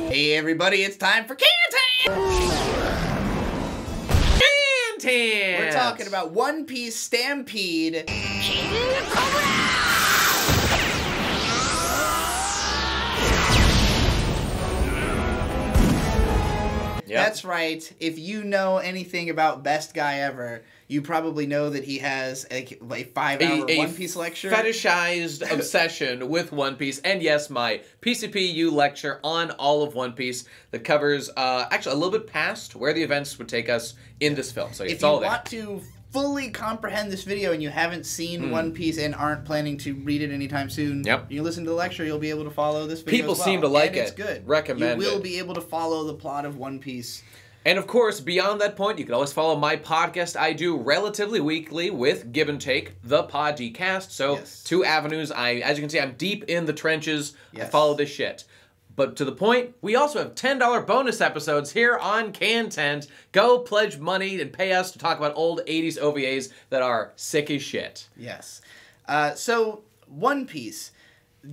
Hey everybody, it's time for Cantan! Cantan! We're talking about One Piece Stampede. Yep. That's right. If you know anything about Best Guy Ever, you probably know that he has a 5-hour One Piece lecture. Fetishized obsession with One Piece. And yes, my PCPU lecture on all of One Piece that covers, actually, a little bit past where the events would take us in this film. So it's all there. If you want to fully comprehend this video and you haven't seen One Piece and aren't planning to read it anytime soon, you listen to the lecture, you'll be able to follow this video People as well. seem to like and it. It's good. Recommend it. You will be able to follow the plot of One Piece. And of course, beyond that point, you can always follow my podcast I do relatively weekly with Give and Take, the Podcast. So, two avenues. As you can see, I'm deep in the trenches. I follow this shit. But to the point, we also have $10 bonus episodes here on Cantent. Go pledge money and pay us to talk about old 80s OVAs that are sick as shit. Yes. So, One Piece.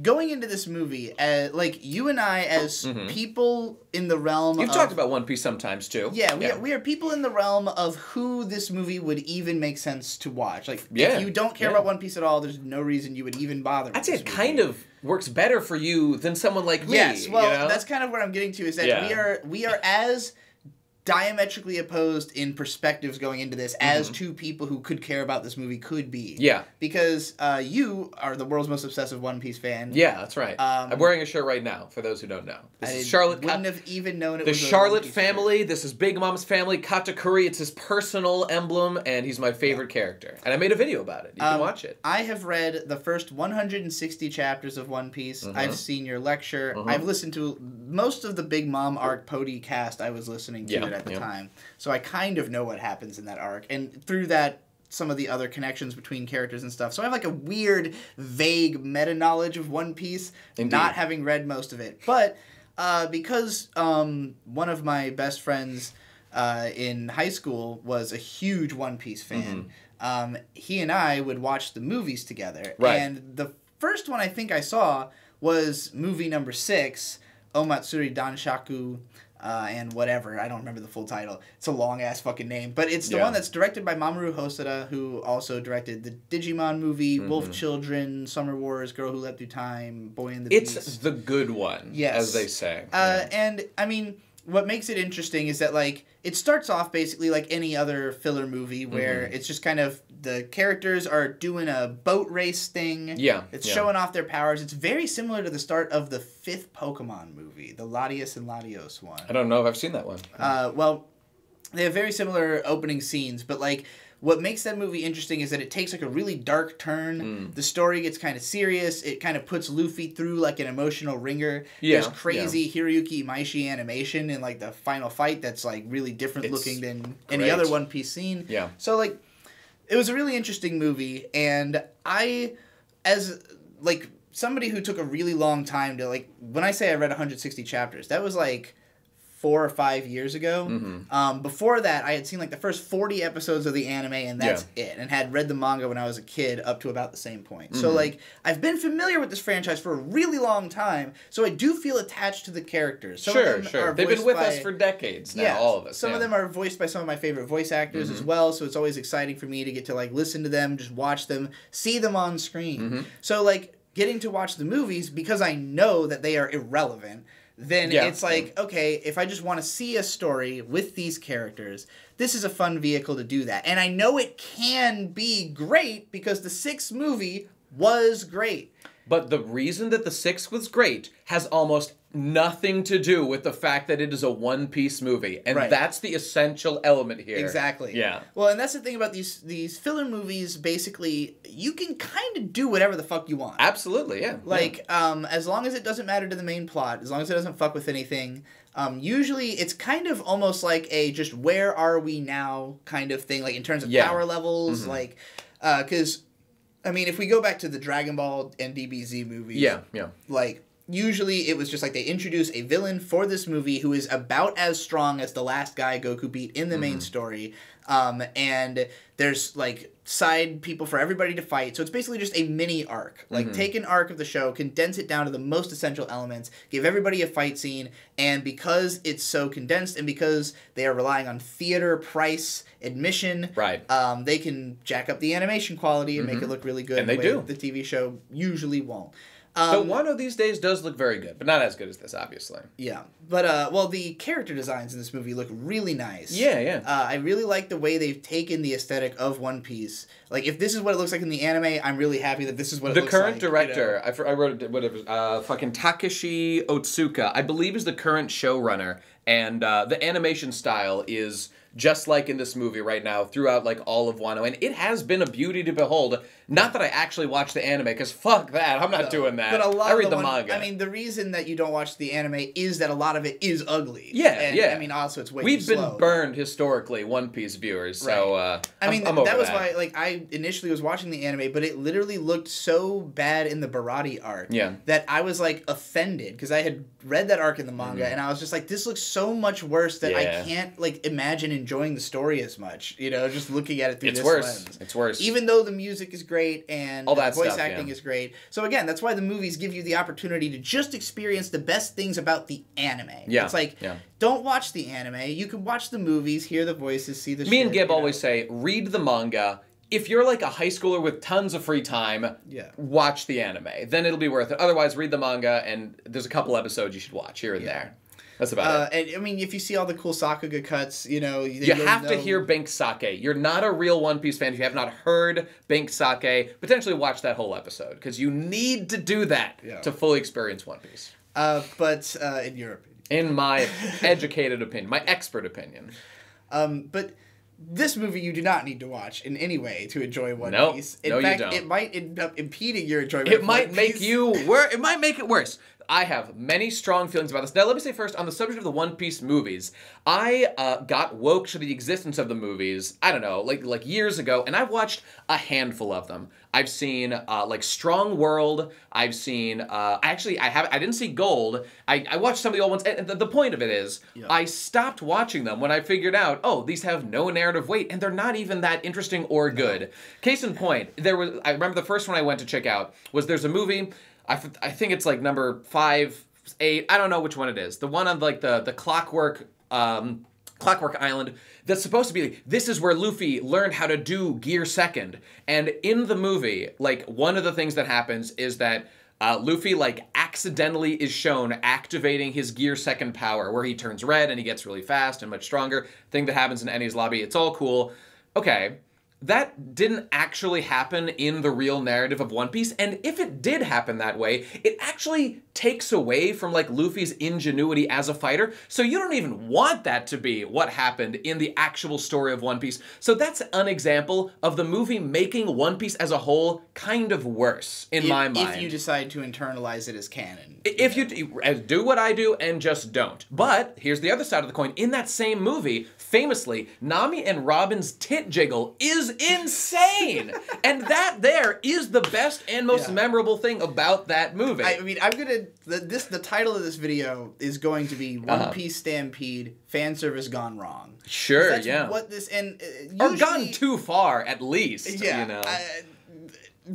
Going into this movie, like, you and I, as people in the realm You've talked about One Piece sometimes, too. Yeah, we are people in the realm of who this movie would even make sense to watch. Like, if you don't care about One Piece at all, there's no reason you would even bother with I'd say this it movie. kind of works better for you than someone like me. Yes, well, you know? that's kind of what I'm getting to, is that we are as diametrically opposed in perspectives going into this as two people who could care about this movie could be. Yeah. Because you are the world's most obsessive One Piece fan. Yeah, that's right. I'm wearing a shirt right now, for those who don't know. This is Charlotte. Wouldn't have even known it the was a Charlotte One Piece family. shirt. This is Big Mom's family. Katakuri. It's his personal emblem, and he's my favorite character. And I made a video about it. You can watch it. I have read the first 160 chapters of One Piece. I've seen your lecture. I've listened to most of the Big Mom arc podcast. I was listening to it at the time. So I kind of know what happens in that arc. And through that, some of the other connections between characters and stuff. So I have like a weird, vague meta-knowledge of One Piece, not having read most of it. But because one of my best friends in high school was a huge One Piece fan, he and I would watch the movies together. Right. And the first one I think I saw was movie number 6, Omatsuri Danshaku, and whatever. I don't remember the full title. It's a long-ass fucking name. But it's the one that's directed by Mamoru Hosoda, who also directed the Digimon movie, Wolf Children, Summer Wars, Girl Who Leapt Through Time, Boy and the Beast. It's the good one, as they say. And, I mean, what makes it interesting is that, like, it starts off basically like any other filler movie where it's just kind of the characters are doing a boat race thing. Yeah. It's showing off their powers. It's very similar to the start of the 5th Pokemon movie, the Latios and Latios one. I don't know if I've seen that one. Well, they have very similar opening scenes, but, like, what makes that movie interesting is that it takes like a really dark turn. The story gets kind of serious. It kind of puts Luffy through like an emotional ringer. There's crazy Hiroyuki Imaishi animation in like the final fight that's like really different looking than any other One Piece scene. Yeah. So like, it was a really interesting movie, and I, as like somebody who took a really long time to like, when I say I read 160 chapters, that was like 4 or 5 years ago. Before that, I had seen like the first 40 episodes of the anime, and that's it. And had read the manga when I was a kid up to about the same point. So like, I've been familiar with this franchise for a really long time, so I do feel attached to the characters. Some of them are They've been with by, us for decades now, all of us. Some of them are voiced by some of my favorite voice actors as well, so it's always exciting for me to get to like listen to them, just watch them, see them on screen. So like, getting to watch the movies, because I know that they are irrelevant, then it's like, okay, if I just want to see a story with these characters, this is a fun vehicle to do that. And I know it can be great because the 6th movie was great. But the reason that the 6th was great has almost nothing to do with the fact that it is a One Piece movie. And that's the essential element here. Exactly. Yeah. Well, and that's the thing about these filler movies, basically, you can kind of do whatever the fuck you want. Absolutely, yeah. Like, as long as it doesn't matter to the main plot, as long as it doesn't fuck with anything, usually it's kind of almost like a just where are we now kind of thing, like in terms of power levels, like, because, I mean, if we go back to the Dragon Ball and DBZ movies, like, usually it was just like they introduce a villain for this movie who is about as strong as the last guy Goku beat in the main story. And there's like side people for everybody to fight. So it's basically just a mini arc. Like take an arc of the show, condense it down to the most essential elements, give everybody a fight scene, and because it's so condensed and because they are relying on theater price admission, they can jack up the animation quality and make it look really good. And they do. The TV show usually won't. Though Wano these days does look very good, but not as good as this, obviously. Yeah. But, well, the character designs in this movie look really nice. Yeah, yeah. I really like the way they've taken the aesthetic of One Piece. Like, if this is what it looks like in the anime, I'm really happy that this is what it looks like. The current director, you know? I wrote it, whatever, fucking Takeshi Otsuka, I believe is the current showrunner, and the animation style is just like in this movie right now, throughout like all of Wano, and it has been a beauty to behold. Not that I actually watch the anime, because fuck that, I'm not doing that. But a lot I read the manga. I mean, the reason that you don't watch the anime is that a lot of it is ugly. Yeah, and, yeah. I mean, also it's way We've too been slow. burned historically, One Piece viewers. So I mean, I'm over that was why like I initially was watching the anime, but it literally looked so bad in the Barati arc that I was like offended because I had read that arc in the manga and I was just like, this looks so much worse that I can't like imagine enjoying the story as much. You know, just looking at it through this lens. It's worse. Even though the music is great and all that voice stuff, acting is great. So again, that's why the movies give you the opportunity to just experience the best things about the anime. Yeah. It's like, don't watch the anime. You can watch the movies, hear the voices, see the Me and Gib always say, read the manga. If you're like a high schooler with tons of free time, watch the anime. Then it'll be worth it. Otherwise, read the manga, and there's a couple episodes you should watch here and there. That's about it. And I mean, if you see all the cool Sakuga cuts, you know... You have to hear Bank Sake. You're not a real One Piece fan if you have not heard Bank Sake. Potentially watch that whole episode, because you need to do that to fully experience One Piece. But in your opinion. In my educated opinion. My expert opinion. But... This movie you do not need to watch in any way to enjoy One Piece. In fact, you don't. It might end up impeding your enjoyment of One Piece. It might make it worse. I have many strong feelings about this. Now, let me say first, on the subject of the One Piece movies, I got woke to the existence of the movies, I don't know, like years ago, and I've watched a handful of them. I've seen, like, Strong World. I've seen, I didn't see Gold. I watched some of the old ones, and the point of it is, I stopped watching them when I figured out, oh, these have no narrative weight, and they're not even that interesting or good. Case in point, I remember the first one I went to check out was there's a movie... I think it's like number 5, 8. I don't know which one it is. The one on like the Clockwork Island. That's supposed to be this is where Luffy learned how to do Gear Second. And in the movie, like one of the things that happens is that Luffy like accidentally is shown activating his Gear Second power, where he turns red and he gets really fast and much stronger. Thing that happens in Enies Lobby. It's all cool. Okay. That didn't actually happen in the real narrative of One Piece, and if it did happen that way, it actually takes away from, like, Luffy's ingenuity as a fighter, so you don't even want that to be what happened in the actual story of One Piece. So that's an example of the movie making One Piece as a whole kind of worse, in my mind. If you decide to internalize it as canon. If you do what I do and just don't. But, here's the other side of the coin. In that same movie, famously, Nami and Robin's tit jiggle is insane! And that there is the best and most memorable thing about that movie. I mean, I'm gonna... The title of this video is going to be One Piece Stampede Fan Service Gone Wrong. Sure, that's what this... and or gone too far, at least, you know.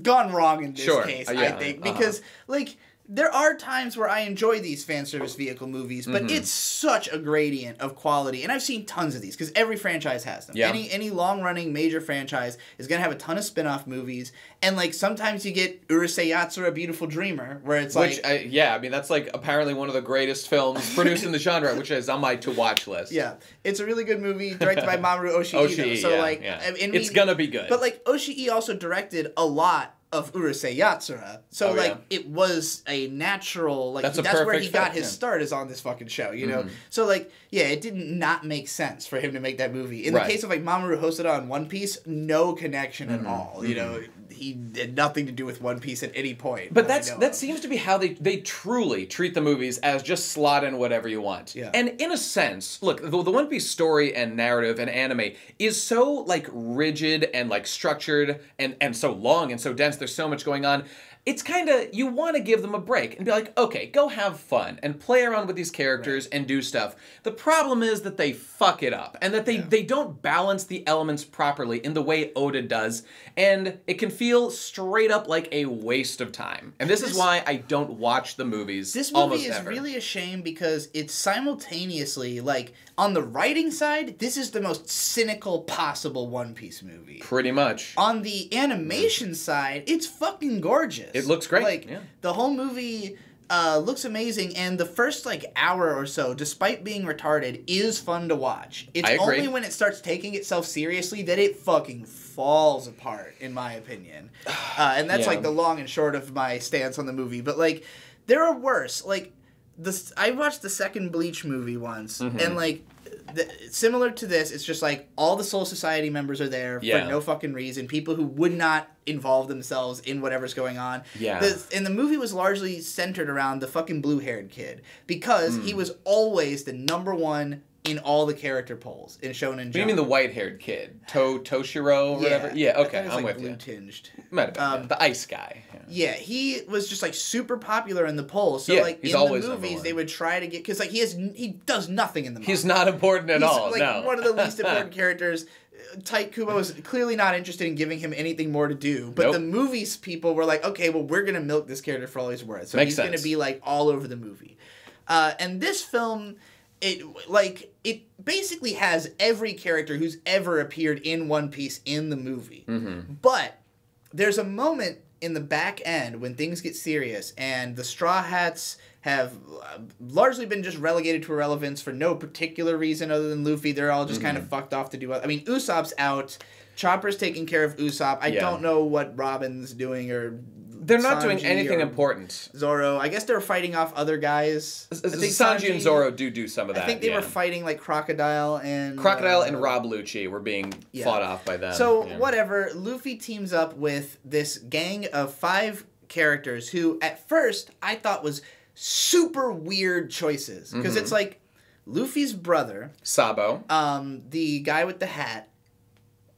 Gone wrong in this case, I think. Because, like... There are times where I enjoy these fan service vehicle movies, but it's such a gradient of quality. And I've seen tons of these, because every franchise has them. Any long-running major franchise is going to have a ton of spin-off movies. And, like, sometimes you get Urusei Yatsura, Beautiful Dreamer, where it's like... I mean, that's, like, apparently one of the greatest films produced in the genre, which is on my to-watch list. Yeah. It's a really good movie, directed by Mamoru Oshii. So, it's gonna be good. But, like, Oshii also directed a lot of Urusei Yatsura. So, it was a natural... Like, that's where he got his start, is on this fucking show, you know? So, like, it didn't not make sense for him to make that movie. In the case of, like, Mamoru Hosoda on One Piece, no connection at all, you know? He had nothing to do with One Piece at any point. But that seems to be how they truly treat the movies, as just slot in whatever you want. Yeah. And in a sense, look, the One Piece story and narrative and anime is so, like, rigid and, like, structured and so long and so dense. There's so much going on. it's kind of, you want to give them a break and be like, okay, go have fun and play around with these characters and do stuff. The problem is that they fuck it up and that they don't balance the elements properly in the way Oda does, and it can feel straight up like a waste of time. And this is why I don't watch the movies. This movie is really a shame because it's simultaneously, like, on the writing side, this is the most cynical possible One Piece movie. Pretty much. On the animation side, it's fucking gorgeous. It looks great. Like, the whole movie looks amazing, and the first, like, hour or so, despite being retarded, is fun to watch. It's only when it starts taking itself seriously that it fucking falls apart, in my opinion. And that's, like, the long and short of my stance on the movie. But, like, there are worse. Like, I watched the second Bleach movie once, and, like, similar to this, it's just like all the Soul Society members are there for no fucking reason. People who would not involve themselves in whatever's going on. And the movie was largely centered around the fucking blue-haired kid because he was always the #1 in all the character polls in Shonen Jump. You mean the white-haired kid? Toshiro or whatever? Yeah, okay, I'm with you. Blue-tinged. Might have been, the ice guy. Yeah, he was just, like, super popular in the polls. So, like, in the movies, they would try to get... Because, like, he does nothing in the movie. He's not important at all, like, one of the least important characters. Tite Kubo was clearly not interested in giving him anything more to do. But the movies people were like, okay, well, we're going to milk this character for all he's worth. So he's going to be, like, all over the movie. And this film... It basically has every character who's ever appeared in One Piece in the movie. But there's a moment in the back end when things get serious and the Straw Hats have largely been just relegated to irrelevance for no particular reason other than Luffy. They're all just kind of fucked off to do... I mean, Usopp's out. Chopper's taking care of Usopp. I don't know what Robin's doing or... They're not doing anything important. Zoro. I guess they're fighting off other guys. I think Sanji and Zoro do some of that. I think they were fighting, like, Crocodile and Rob Lucci were being fought off by them. So, whatever. Luffy teams up with this gang of 5 characters who, at first, I thought was super weird choices. Because it's, like, Luffy's brother. Sabo. The guy with the hat.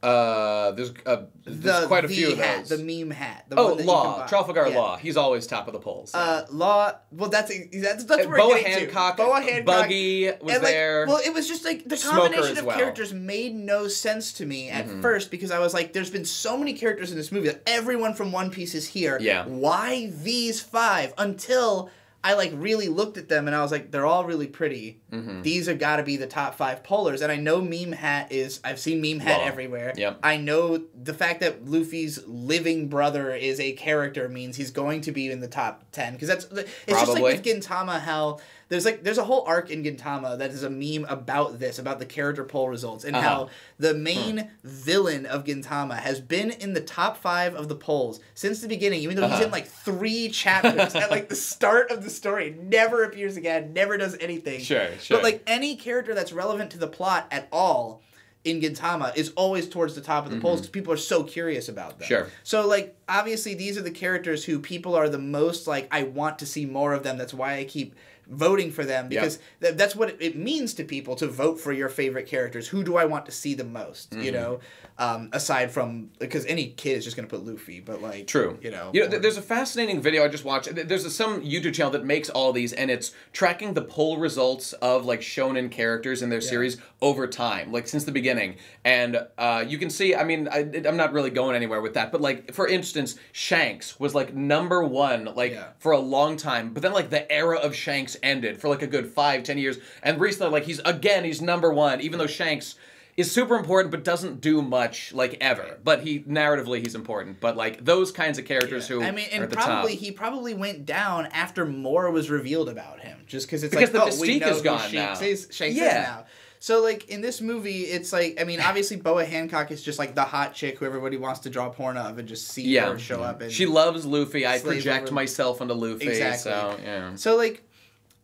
There's quite a few of those. The meme hat. The one that Law. Trafalgar Law. He's always top of the polls. Law. Well, that's where Boa Hancock. Boa Hancock. Buggy was there. Well, it was just like the combination of characters made no sense to me at first because I was like, there's been so many characters in this movie. Like, everyone from One Piece is here. Yeah. Why these 5? Until I, like, really looked at them and I was like, they're all really pretty. These have got to be the top 5 polars. And I know Meme Hat is... I've seen Meme Hat everywhere. Yep. I know the fact that Luffy's living brother is a character means he's going to be in the top 10. Because it's just like with Gintama how... There's a whole arc in Gintama that is a meme about this, about the character poll results, and how the main villain of Gintama has been in the top 5 of the polls since the beginning, even though he's in, like, 3 chapters at, like, the start of the story. Never appears again, never does anything. Sure. But, like, any character that's relevant to the plot at all in Gintama is always towards the top of the polls because people are so curious about them. Sure. So, like, obviously these are the characters who people are the most, like, I want to see more of them. That's why I keep voting for them because that's what it means to people to vote for your favorite characters. Who do I want to see the most, you know? Aside from... Because any kid is just going to put Luffy, but, like... True. You know, there's a fascinating video I just watched. There's some YouTube channel that makes all these, and it's tracking the poll results of, like, shonen characters in their series over time, like, since the beginning. And you can see... I mean, I'm not really going anywhere with that, but, like, for instance, Shanks was, like, #1, like, for a long time. But then, like, the era of Shanks ended for, like, a good 5-10 years. And recently, like, he's #1, even though Shanks is super important but doesn't do much, like, ever. But narratively he's important. But, like, those kinds of characters who I mean, and are at the probably top. he probably went down after more was revealed about him. Just because it's because like, the we mystique know is gone who now. Shanks is now. So, like, in this movie, it's like, I mean, obviously Boa Hancock is just, like, the hot chick who everybody wants to draw porn of and just see her show up. And she loves Luffy. I project myself onto Luffy. Exactly. So, yeah. So, like...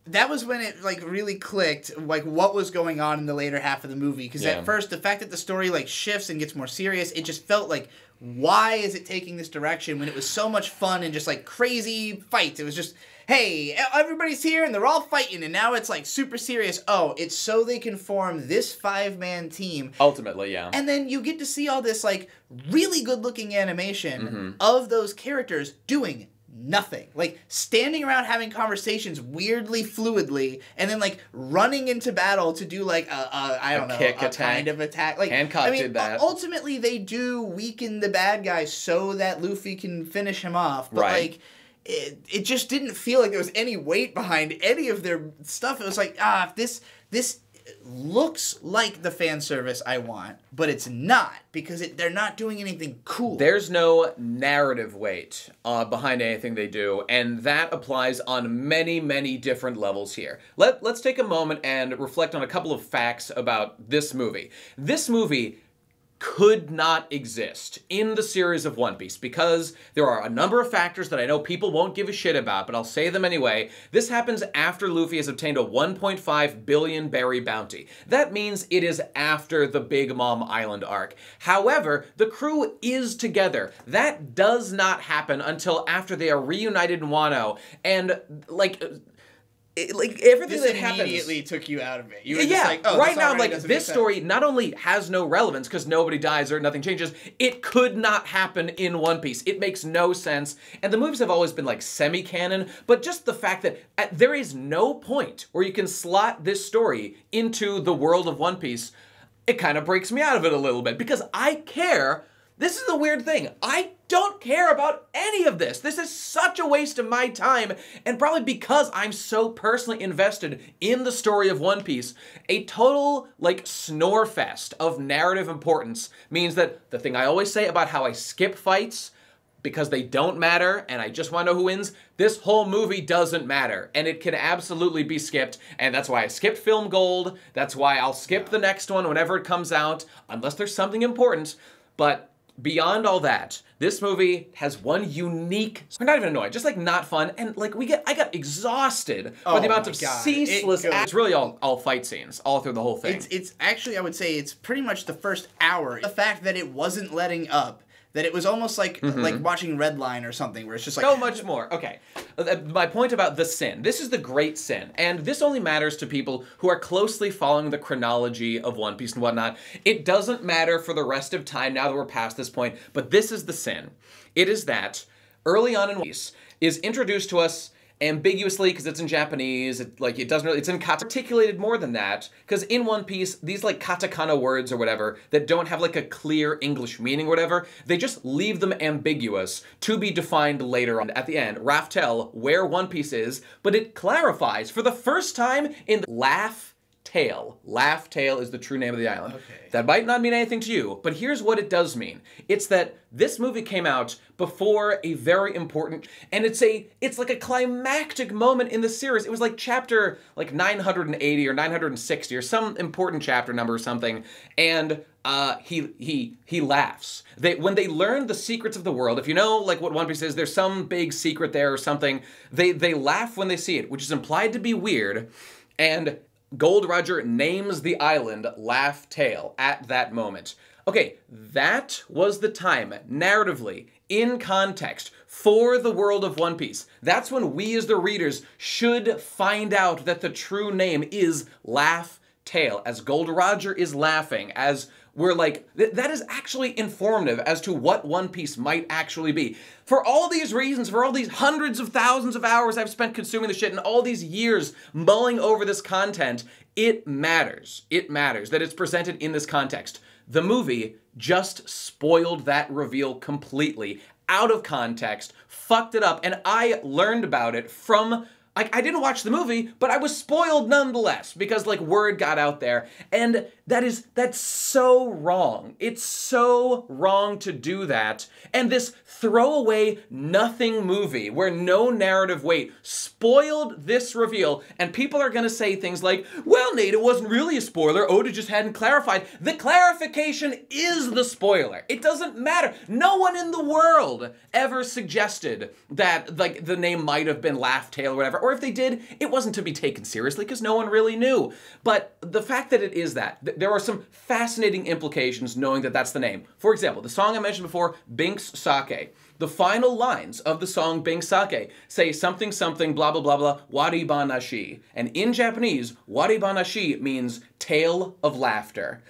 That was when it, like, really clicked, like, what was going on in the later half of the movie. Because at first, the fact that the story, like, shifts and gets more serious, it just felt like, why is it taking this direction when it was so much fun and just, like, crazy fights? It was just, hey, everybody's here and they're all fighting, and now it's, like, super serious. Oh, it's so they can form this 5-man team. Ultimately, yeah. And then you get to see all this, like, really good-looking animation of those characters doing nothing. Like, standing around having conversations weirdly fluidly, and then, like, running into battle to do, like, a kind of attack. Like, Hancock did that. Ultimately, they do weaken the bad guy so that Luffy can finish him off. But, like, it just didn't feel like there was any weight behind any of their stuff. It was like, this looks like the fan service I want, but it's not, because they're not doing anything cool. There's no narrative weight behind anything they do, and that applies on many, many different levels here. Let's take a moment and reflect on a couple of facts about this movie. This movie could not exist in the series of One Piece because there are a number of factors that I know people won't give a shit about, but I'll say them anyway. This happens after Luffy has obtained a 1.5 billion berry bounty. That means it is after the Big Mom Island arc. However, the crew is together. That does not happen until after they are reunited in Wano, and everything that happens immediately took you out of it. You were just like, oh, right now, like, this story not only has no relevance because nobody dies or nothing changes, it could not happen in One Piece. It makes no sense. And the movies have always been like semi-canon, but just the fact that there is no point where you can slot this story into the world of One Piece, it kind of breaks me out of it a little bit because I care. This is the weird thing. I don't care about any of this. This is such a waste of my time, and probably because I'm so personally invested in the story of One Piece, a total, like, snore fest of narrative importance means that the thing I always say about how I skip fights because they don't matter and I just want to know who wins, this whole movie doesn't matter, and it can absolutely be skipped, and that's why I skipped Film Gold. That's why I'll skip the next one whenever it comes out, unless there's something important. But beyond all that, this movie has one unique, or not even annoying, just like not fun, and like I got exhausted by the amount of ceaseless it's really all fight scenes all through the whole thing. It's actually, I would say, it's pretty much the first hour. The fact that it wasn't letting up, that it was almost like watching Redline or something, where it's just like... So much more. Okay. My point about the sin. This is the great sin. And this only matters to people who are closely following the chronology of One Piece and whatnot. It doesn't matter for the rest of time now that we're past this point, but this is the sin. It is that early on in One Piece is introduced to us ambiguously because it's in Japanese, it's in articulated more than that, because in One Piece, these like katakana words or whatever that don't have like a clear English meaning or whatever, they just leave them ambiguous to be defined later on at the end. Raftel, where One Piece is, but it clarifies for the first time in Laugh Tale. Laugh Tale is the true name of the island. Okay. That might not mean anything to you, but here's what it does mean. It's that this movie came out before a very important, and it's like a climactic moment in the series. It was like chapter like 980 or 960 or some important chapter number or something, and he laughs. When they learn the secrets of the world, if you know like what One Piece is, there's some big secret there or something, they laugh when they see it, which is implied to be weird, and Gold Roger names the island Laugh Tale at that moment. Okay, that was the time, narratively, in context, for the world of One Piece. That's when we as the readers should find out that the true name is Laugh Tale, as Gold Roger is laughing, as we're like, that is actually informative as to what One Piece might actually be. For all these reasons, for all these hundreds of thousands of hours I've spent consuming the shit and all these years mulling over this content, it matters. It matters that it's presented in this context. The movie just spoiled that reveal completely, out of context, fucked it up, and I learned about it from... I didn't watch the movie, but I was spoiled nonetheless because, like, word got out there. And that's so wrong. It's so wrong to do that. And this throwaway nothing movie where no narrative weight spoiled this reveal, and people are gonna say things like, well, Nate, it wasn't really a spoiler. Oda just hadn't clarified. The clarification is the spoiler. It doesn't matter. No one in the world ever suggested that, like, the name might have been Laugh Tale or whatever. Or if they did, it wasn't to be taken seriously because no one really knew. But the fact that it is that, there are some fascinating implications knowing that that's the name. For example, the song I mentioned before, Binks Sake. The final lines of the song Binks Sake say something something blah blah blah blah waribanashi. And in Japanese, waribanashi means tale of laughter.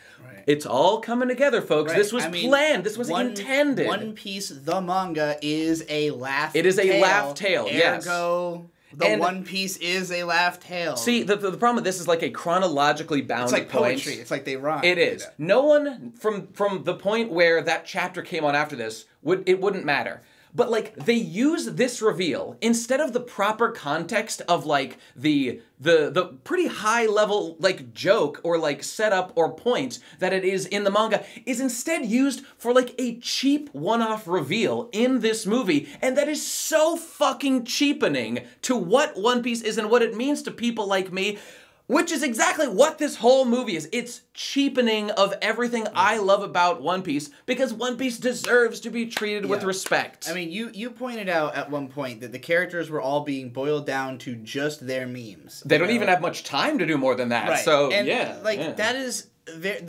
It's all coming together, folks. This was planned. This was intended. One Piece, the manga, is a laugh tale. It is a laugh tale, yes. Ergo, One Piece is a laugh tale. See, the problem with this is like a chronologically bound It's like point. poetry. It's like they rhyme. It is. No one, from the point where that chapter came on after this, it wouldn't matter. But, like, they use this reveal instead of the proper context of, like, the pretty high-level, like, joke or, like, setup or point that it is in the manga, is instead used for, like, a cheap one-off reveal in this movie. And that is so fucking cheapening to what One Piece is and what it means to people like me. Which is exactly what this whole movie is. It's cheapening of everything I love about One Piece, because One Piece deserves to be treated with respect. I mean, you pointed out at one point that the characters were all being boiled down to just their memes. They don't even have much time to do more than that. Right. So, and that is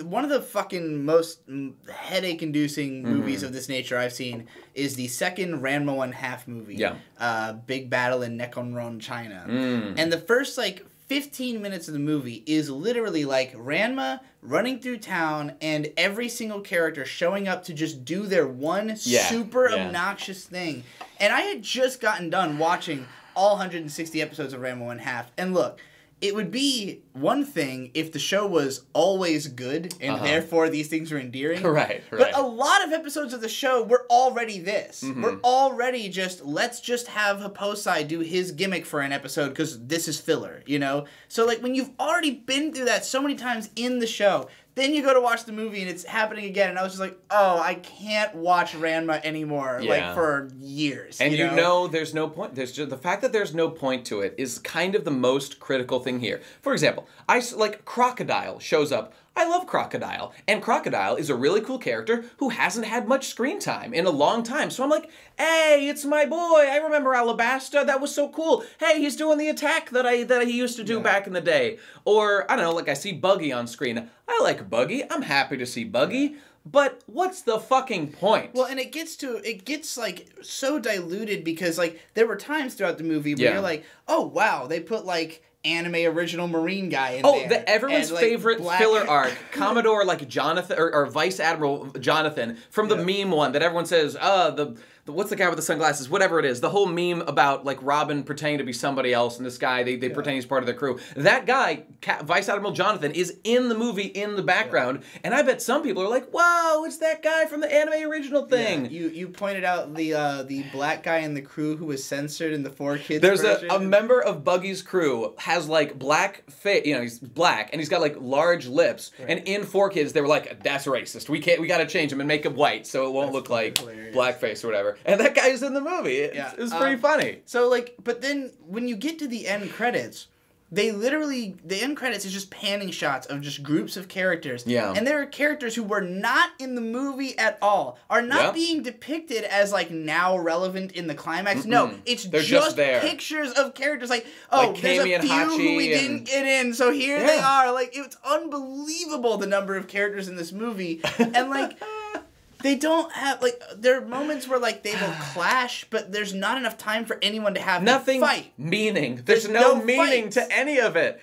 one of the fucking most headache-inducing movies of this nature I've seen is the second Ranma 1/2 movie. Yeah. Big Battle in Nekonron, China. And the first, 15 minutes of the movie is literally like Ranma running through town and every single character showing up to just do their one super obnoxious thing. And I had just gotten done watching all 160 episodes of Ranma 1/2. And look, it would be one thing if the show was always good and therefore these things were endearing. Right. But a lot of episodes of the show were already this. We're already just, let's just have Happosai do his gimmick for an episode because this is filler, you know? So, like, when you've already been through that so many times in the show, then you go to watch the movie and it's happening again, and I was just like, oh, I can't watch Ranma anymore, for years. And you know there's no point. There's just the fact that there's no point to it is kind of the most critical thing here. For example, Crocodile shows up. I love Crocodile, and Crocodile is a really cool character who hasn't had much screen time in a long time. So I'm like, hey, it's my boy. I remember Alabasta. That was so cool. Hey, he's doing the attack that he used to do back in the day. Or I don't know, like I see Buggy on screen. I like Buggy. I'm happy to see Buggy. But what's the fucking point? Well, and it gets so diluted because there were times throughout the movie where you're like, oh wow, they put anime original Marine guy in there. Everyone's favorite filler arc, Commodore Jonathan or Vice Admiral Jonathan from the meme one that everyone says, what's the guy with the sunglasses? Whatever it is, the whole meme about Robin pretending to be somebody else, and this guy they pretend he's part of the crew. That guy, Vice Admiral Jonathan, is in the movie in the background, and I bet some people are like, "Whoa, it's that guy from the anime original thing." Yeah. You pointed out the black guy in the crew who was censored in the 4Kids. There's a member of Buggy's crew has black face, he's black and he's got large lips, and in 4Kids they were like, "That's racist. We got to change him and make him white so it won't look like blackface or whatever." And that guy's in the movie. It's pretty funny. So, but then when you get to the end credits, the end credits is just panning shots of just groups of characters. Yeah. And there are characters who were not in the movie at all, are not being depicted as, now relevant in the climax. No, it's just pictures of characters. There's a few who we didn't get in, so here they are. It's unbelievable the number of characters in this movie. And, they don't have, there are moments where, they will clash, but there's not enough time for anyone to have nothing fight. Meaning. There's no meaning to any of it.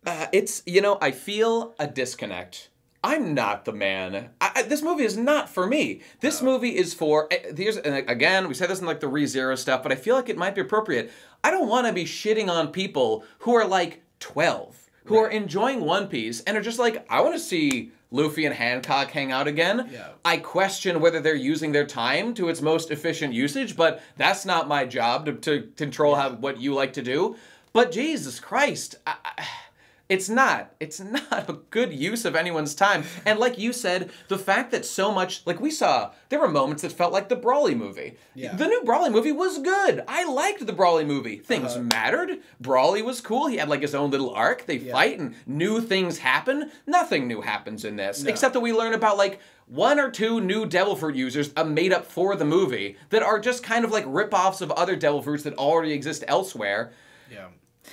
I feel a disconnect. I'm not the man. This movie is not for me. This movie is for, again, we said this in, the ReZero stuff, but I feel like it might be appropriate. I don't want to be shitting on people who are, 12, who are enjoying One Piece, and are just I want to see Luffy and Hancock hang out again. Yeah. I question whether they're using their time to its most efficient usage, but that's not my job to control what you like to do. But Jesus Christ, it's not a good use of anyone's time. And like you said, the fact that so much, we saw, there were moments that felt like the Brawley movie. Yeah. The new Brawley movie was good. I liked the Brawley movie. Things mattered. Brawley was cool. He had his own little arc. They fight and new things happen. Nothing new happens in this, except that we learn about one or two new Devil Fruit users made up for the movie that are just kind of rip-offs of other Devil Fruits that already exist elsewhere. Yeah.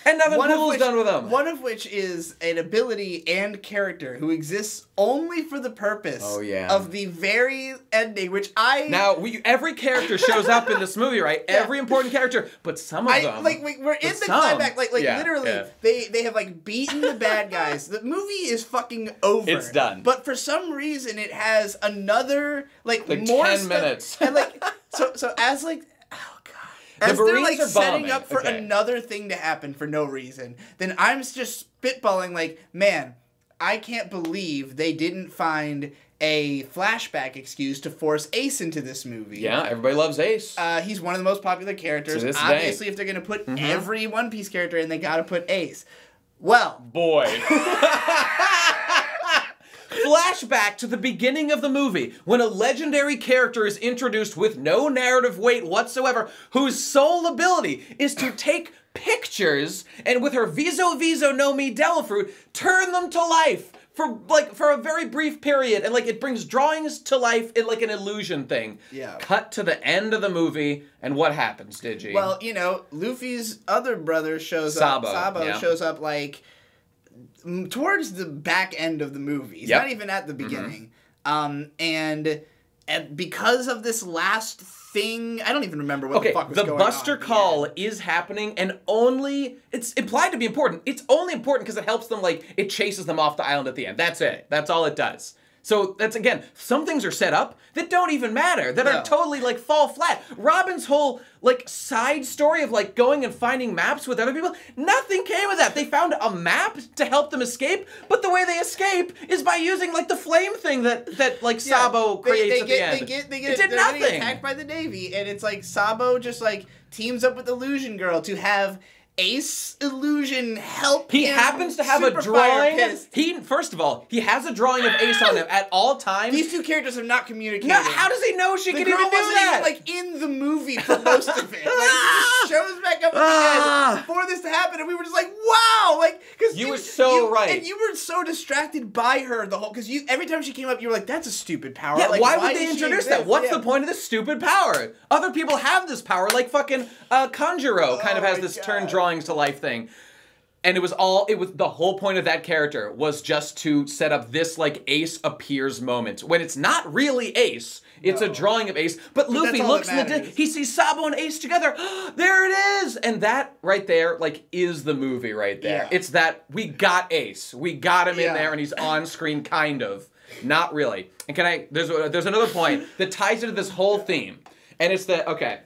And nothing cool is done with them. One of which is an ability and character who exists only for the purpose of the very ending, which Now, every character shows up in this movie, right? Yeah. Every important character, but some of them... we're in the climax. Literally, they have, beaten the bad guys. The movie is fucking over. It's done. But for some reason, it has another, more 10 minutes. And, so as, as they're setting up for another thing to happen for no reason, then I'm just spitballing man, I can't believe they didn't find a flashback excuse to force Ace into this movie. Yeah, everybody loves Ace. He's one of the most popular characters. Obviously, if they're going to put every One Piece character in, they got to put Ace. Well. Boy. Flashback to the beginning of the movie, when a legendary character is introduced with no narrative weight whatsoever, whose sole ability is to take pictures and with her Viso no Mi Delafruit, turn them to life for a very brief period, and it brings drawings to life in an illusion thing. Yeah. Cut to the end of the movie, and what happens, Digi? Well, Luffy's other brother shows up. Sabo shows up towards the back end of the movie. He's not even at the beginning. And because of this last thing, I don't even remember what the fuck was going on. The Buster Call is happening, and it's implied to be important. It's only important because it helps them, it chases them off the island at the end. That's it. That's all it does. So that's, again, some things are set up that don't even matter, that are totally, fall flat. Robin's whole, side story of, going and finding maps with other people, nothing came of that. They found a map to help them escape, but the way they escape is by using, the flame thing that Sabo creates at the end. It did nothing. They get attacked by the Navy, and it's Sabo just, teams up with Illusion Girl to have Ace Illusion help He happens to have a drawing. First of all, he has a drawing of Ace on him at all times. These two characters have not communicated. No, how does he know she can even do that? The girl wasn't even, in the movie for most of it. He just shows back up at the end for this to happen, and we were just wow! Because you were so right. And you were so distracted by her the whole... Because every time she came up, you were that's a stupid power. Yeah, why would they introduce that? What's the point of this stupid power? Other people have this power, fucking Kanjuro kind of has this turn drawings to life thing. And it was the whole point of that character was just to set up this Ace appears moment when it's not really Ace. It's a drawing of Ace, but Luffy looks in he sees Sabo and Ace together. There it is, and that right there, is the movie right there. Yeah. It's that we got Ace, we got him in there, and he's on screen, kind of, not really. And there's another point that ties into this whole theme, and it's that I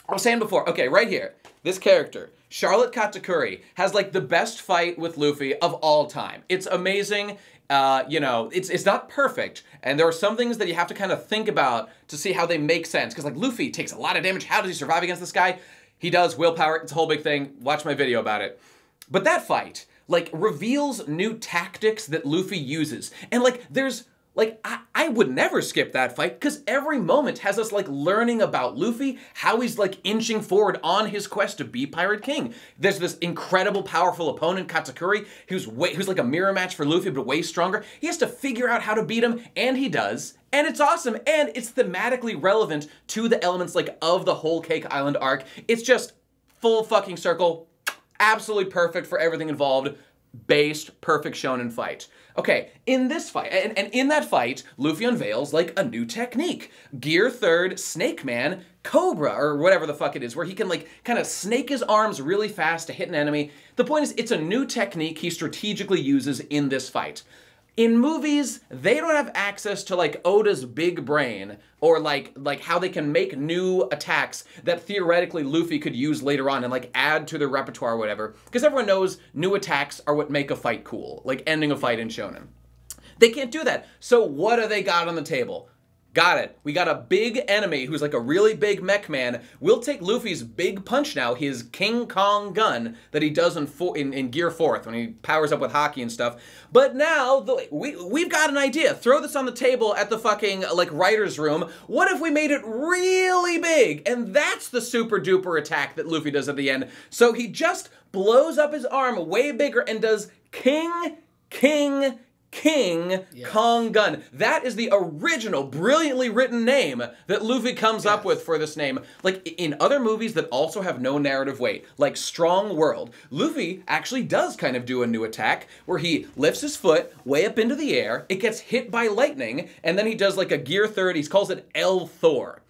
was saying before. Right here, this character. Charlotte Katakuri has the best fight with Luffy of all time. It's amazing. It's not perfect, and there are some things that you have to kind of think about to see how they make sense. Because Luffy takes a lot of damage. How does he survive against this guy? He does willpower. It's a whole big thing. Watch my video about it. But that fight, reveals new tactics that Luffy uses, and there's. I would never skip that fight, because every moment has us, learning about Luffy, how he's, inching forward on his quest to be Pirate King. There's this incredible, powerful opponent, Katakuri, who's a mirror match for Luffy, but way stronger. He has to figure out how to beat him, and he does. And it's awesome, and it's thematically relevant to the elements, of the whole Cake Island arc. It's just full fucking circle, absolutely perfect for everything involved, based, perfect shonen fight. Okay, in this fight, and in that fight, Luffy unveils, a new technique. Gear 3rd Snake Man Cobra, or whatever the fuck it is, where he can, kind of snake his arms really fast to hit an enemy. The point is, it's a new technique he strategically uses in this fight. In movies, they don't have access to, Oda's big brain, or, how they can make new attacks that theoretically Luffy could use later on and, add to their repertoire or whatever. Because everyone knows new attacks are what make a fight cool, ending a fight in shonen. They can't do that. So what do they got on the table? Got it. We got a big enemy who's a really big mech man. We'll take Luffy's big punch now, his King Kong gun that he does in Gear 4th when he powers up with Haki and stuff. But now, we've got an idea. Throw this on the table at the fucking, writer's room. What if we made it really big? And that's the super duper attack that Luffy does at the end. So he just blows up his arm way bigger and does King King Kong Gun. That is the original, brilliantly written name that Luffy comes up with for this name. Like, in other movies that also have no narrative weight, like Strong World, Luffy actually does kind of do a new attack where he lifts his foot way up into the air, it gets hit by lightning, and then he does like a gear third, he calls it El Thor.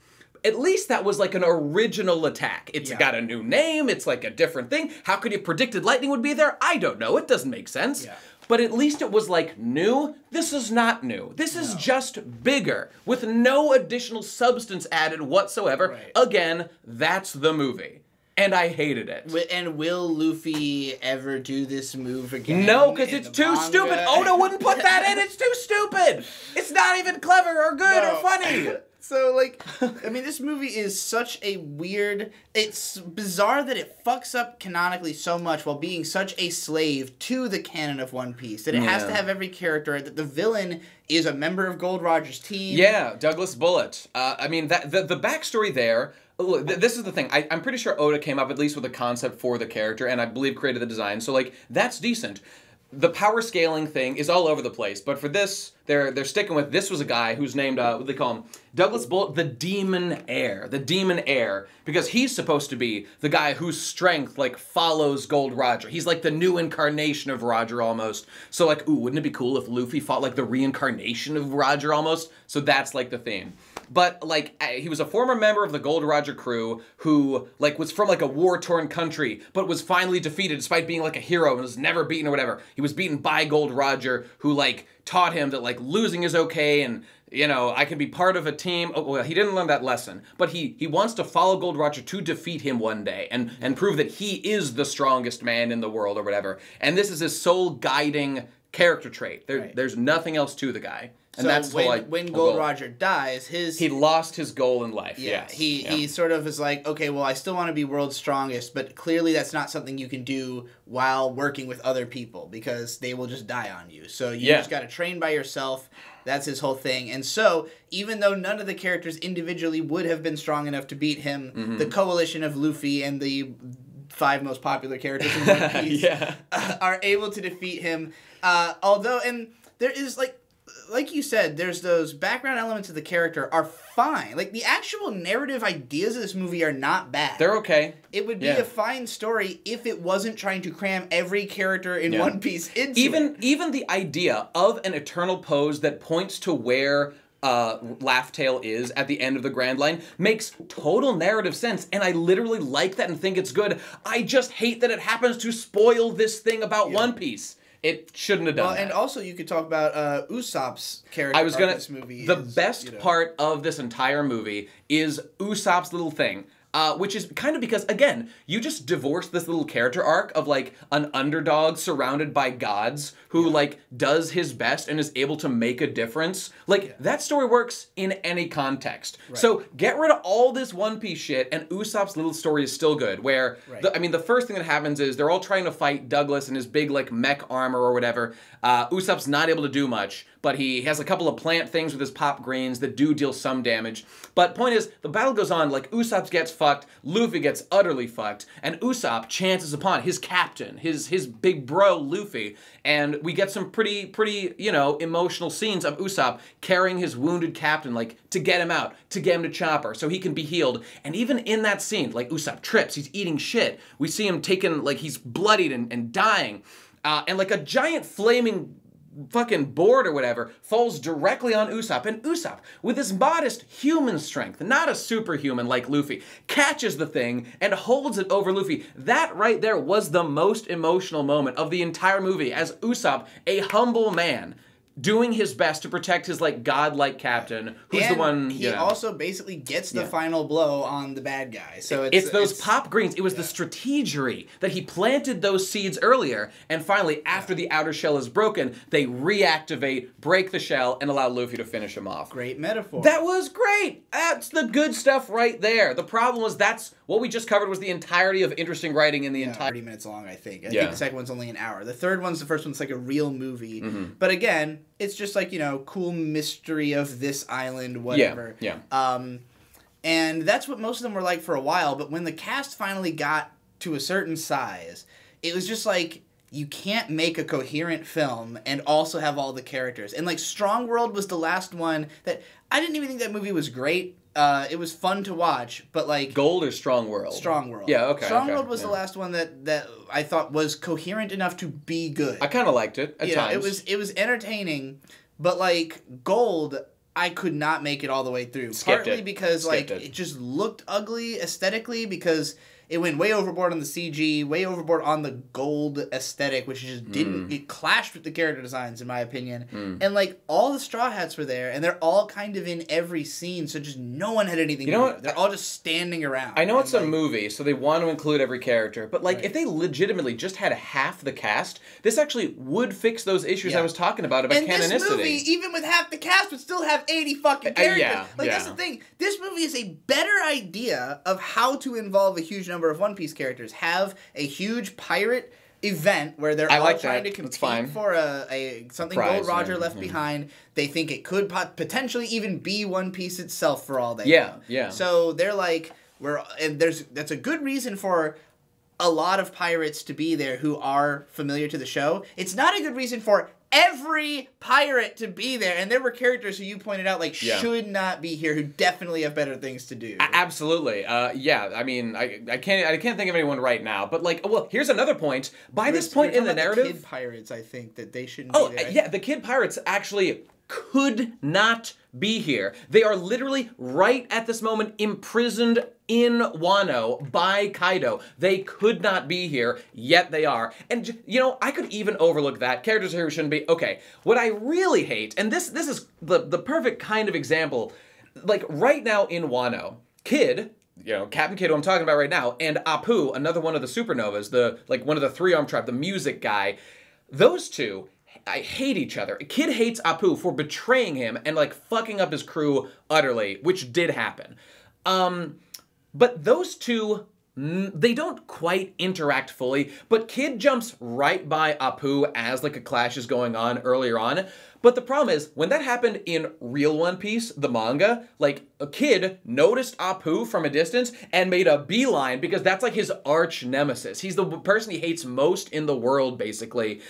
At least that was like an original attack. It's got a new name, it's like a different thing. How could you have predicted lightning would be there? I don't know, it doesn't make sense. Yeah. But at least it was like new. This is not new. This is just bigger with no additional substance added whatsoever. Right. Again, that's the movie. And I hated it. And will Luffy ever do this move again? No, because it's too stupid. Oda wouldn't put that in. It's too stupid. It's not even clever or good or funny. So, like, I mean, this movie is such a weird... It's bizarre that it fucks up canonically so much while being such a slave to the canon of One Piece. That it has to have every character, that the villain is a member of Gold Roger's team. Yeah, Douglas Bullet. I mean, the backstory there... Look, this is the thing. I'm pretty sure Oda came up at least with a concept for the character, and I believe created the design. So, like, that's decent. The power scaling thing is all over the place, but for this, they're sticking with, this was a guy who's named, what do they call him? Douglas Bullet, the Demon Heir. The Demon Heir, because he's supposed to be the guy whose strength, like, follows Gold Roger. He's like the new incarnation of Roger almost. So, like, ooh, wouldn't it be cool if Luffy fought, like, the reincarnation of Roger almost? So that's, like, the theme. But, like, he was a former member of the Gold Roger crew who, like, was from, like, a war-torn country, but was finally defeated despite being, like, a hero and was never beaten or whatever. He was beaten by Gold Roger, who, like, taught him that, like, losing is okay and, you know, I can be part of a team. Oh, well, he didn't learn that lesson, but he wants to follow Gold Roger to defeat him one day and prove that he is the strongest man in the world or whatever. And this is his sole guiding character trait. There's nothing else to the guy. And so that's when Gold Roger dies, he lost his goal in life. Yeah, he sort of is like, okay, well, I still want to be world's strongest, but clearly that's not something you can do while working with other people because they will just die on you. So you just got to train by yourself. That's his whole thing. And so, even though none of the characters individually would have been strong enough to beat him, the coalition of Luffy and the 5 most popular characters in One Piece are able to defeat him. Although, and there is, like you said, there's those background elements of the character are fine. Like, the actual narrative ideas of this movie are not bad. They're okay. It would be a fine story if it wasn't trying to cram every character in One Piece into it. Even the idea of an eternal pose that points to where Laugh Tale is at the end of the Grand Line makes total narrative sense, and I literally like that and think it's good. I just hate that it happens to spoil this thing about One Piece. It shouldn't have done that. And also you could talk about Usopp's character in this movie. The best part of this entire movie is Usopp's little thing. Which is kind of because, again, you just divorced this little character arc of, like, an underdog surrounded by gods who, like, does his best and is able to make a difference. Like, that story works in any context. Right. So, get rid of all this One Piece shit, and Usopp's little story is still good, where, the first thing that happens is they're all trying to fight Douglas in his big, like, mech armor or whatever. Usopp's not able to do much, but he has a couple of plant things with his pop greens that do deal some damage. But point is, the battle goes on, like, Usopp gets fucked, Luffy gets utterly fucked, and Usopp chances upon his captain, his big bro, Luffy, and we get some pretty, you know, emotional scenes of Usopp carrying his wounded captain, like, to get him out, to get him to Chopper, so he can be healed. And even in that scene, like, Usopp trips, he's eating shit, we see him taken, like, he's bloodied and dying, and, like, a giant flaming fucking board or whatever falls directly on Usopp, and Usopp, with his modest human strength, not a superhuman like Luffy, catches the thing and holds it over Luffy. That right there was the most emotional moment of the entire movie, as Usopp, a humble man, doing his best to protect his, like, godlike captain, who's the one, he also basically gets the final blow on the bad guy. So it's those pop greens. It was the strategery that he planted those seeds earlier, and finally, after the outer shell is broken, they reactivate, break the shell, and allow Luffy to finish him off. Great metaphor. That was great! That's the good stuff right there. The problem was what we just covered was the entirety of interesting writing in the entire... 30 minutes long, I think. I think the second one's only an hour. The third one's the first one's like a real movie. But again, it's just like, you know, cool mystery of this island, whatever. And that's what most of them were like for a while, but when the cast finally got to a certain size, it was just like, you can't make a coherent film and also have all the characters. And, like, Strong World was the last one that... I didn't even think that movie was great. It was fun to watch, but, like... Gold or Strong World? Strong World. Yeah, okay. Strong World was the last one that I thought was coherent enough to be good. I kind of liked it at times. It was entertaining, but, like, Gold... I could not make it all the way through. Partly because, like, it just looked ugly aesthetically because it went way overboard on the CG, way overboard on the gold aesthetic, which just didn't... It clashed with the character designs, in my opinion. And, like, all the Straw Hats were there, and they're all kind of in every scene, so just no one had anything to do. They're all just standing around. I know it's a movie, so they want to include every character, but, like, if they legitimately just had half the cast, this actually would fix those issues I was talking about canonicity. And this movie, even with half the cast, would still have 80 fucking characters. That's the thing. This movie is a better idea of how to involve a huge number of One Piece characters. Have a huge pirate event where they're all trying to compete for something prize, Gold Roger left behind. They think it could potentially even be One Piece itself for all they know. Yeah. So they're like, that's a good reason for a lot of pirates to be there who are familiar to the show. It's not a good reason for every pirate to be there, and there were characters who you pointed out should not be here, who definitely have better things to do. Absolutely, I mean, I can't think of anyone right now, but here's another point. By this point in the narrative, kid pirates, I think that they shouldn't be there. Yeah, the kid pirates actually could not be here. They are literally right at this moment imprisoned in Wano by Kaido. They could not be here, yet they are. And, I could even overlook that. Characters here shouldn't be. Okay, what I really hate, and this is the perfect kind of example, like right now in Wano, Kid, Captain Kid, who I'm talking about right now, and Apu, another one of the supernovas, one of the three-armed tribe, the music guy, those two... I hate each other. Kid hates Apu for betraying him and, fucking up his crew utterly, which did happen. But those two, they don't quite interact fully, but Kid jumps right by Apu as, a clash is going on earlier on. But the problem is, when that happened in real One Piece, the manga, a Kid noticed Apu from a distance and made a beeline because that's, his arch nemesis. He's the person he hates most in the world, basically.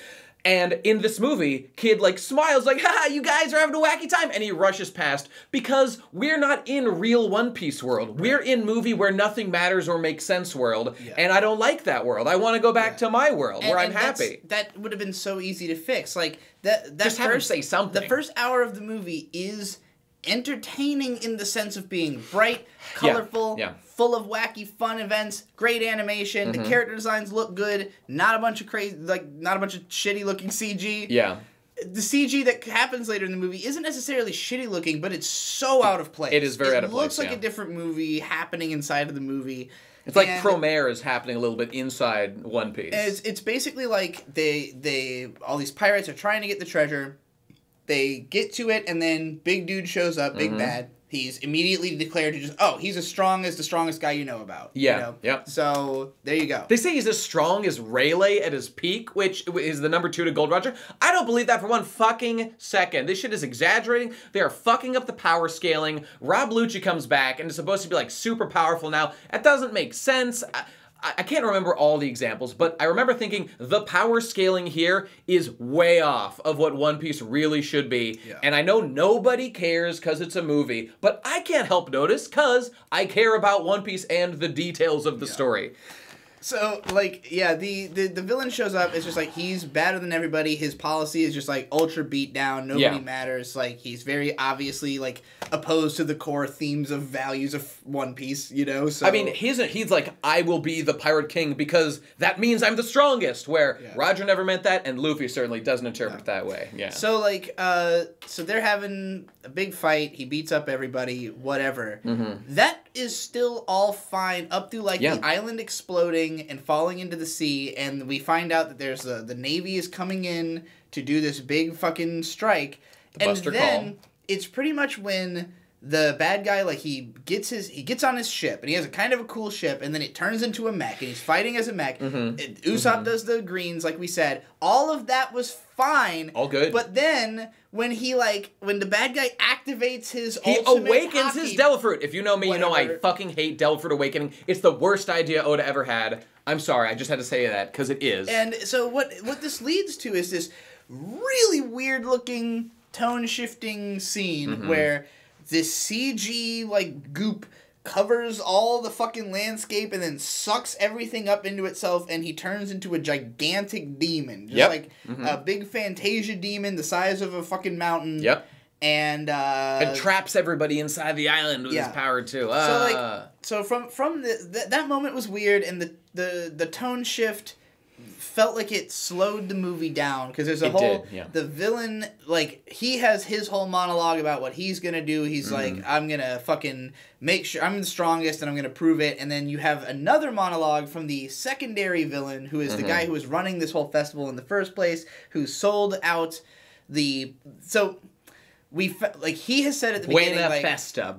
And in this movie, Kid, smiles haha, you guys are having a wacky time, and he rushes past because we're not in real One Piece world. We're in movie where nothing matters or makes sense world, and I don't like that world. I want to go back to my world where I'm happy. That would have been so easy to fix. Just have him say something. The first hour of the movie is entertaining in the sense of being bright, colorful, full of wacky fun events, great animation, the character designs look good, not a bunch of crazy, not a bunch of shitty looking CG. Yeah. The CG that happens later in the movie isn't necessarily shitty looking, but it's so out of place. It is very out of place. It looks like a different movie happening inside of the movie. It's like Promare is happening a little bit inside One Piece. It's basically like they all these pirates are trying to get the treasure. They get to it, and then big dude shows up, big bad. He's immediately declared to he's as strong as the strongest guy you know about. Yeah, yep. So, there you go. They say he's as strong as Rayleigh at his peak, which is the number 2 to Gold Roger. I don't believe that for one fucking second. This shit is exaggerating. They are fucking up the power scaling. Rob Lucci comes back, and is supposed to be, super powerful now. That doesn't make sense. I can't remember all the examples, but I remember thinking the power scaling here is way off of what One Piece really should be. Yeah. And I know nobody cares because it's a movie, but I can't help notice because I care about One Piece and the details of the story. So, the villain shows up, it's just he's better than everybody, his policy is just ultra beat down, nobody matters, he's very obviously, opposed to the core themes of values of One Piece, so... I mean, he's I will be the Pirate King because that means I'm the strongest, where Roger never meant that, and Luffy certainly doesn't interpret it that way, So, so they're having a big fight, he beats up everybody, whatever. That is still all fine, up through, the island exploding and falling into the sea, and we find out that there's the Navy is coming in to do this big fucking strike. And then it's pretty much when the bad guy, he gets on his ship, and he has a kind of a cool ship, and then it turns into a mech, and he's fighting as a mech. Usopp does the greens, like we said. All of that was fine. All good. But then, when when the bad guy activates his he ultimate awakens his Devil Fruit. If you know me, you know I fucking hate Devil Fruit Awakening. It's the worst idea Oda ever had. I'm sorry, I just had to say that because it is. And so what this leads to is this really weird looking tone shifting scene where this CG like goop covers all the fucking landscape and then sucks everything up into itself, and he turns into a gigantic demon. Just like a big Fantasia demon the size of a fucking mountain. Yep. And traps everybody inside the island with his power too. So from that moment was weird, and the tone shift felt like it slowed the movie down, because there's the villain, like, he has his whole monologue about what he's gonna do. He's like, I'm gonna fucking make sure I'm the strongest and I'm gonna prove it. And then you have another monologue from the secondary villain, who is the guy who was running this whole festival in the first place, who sold out he has said at the beginning, Buena Festa.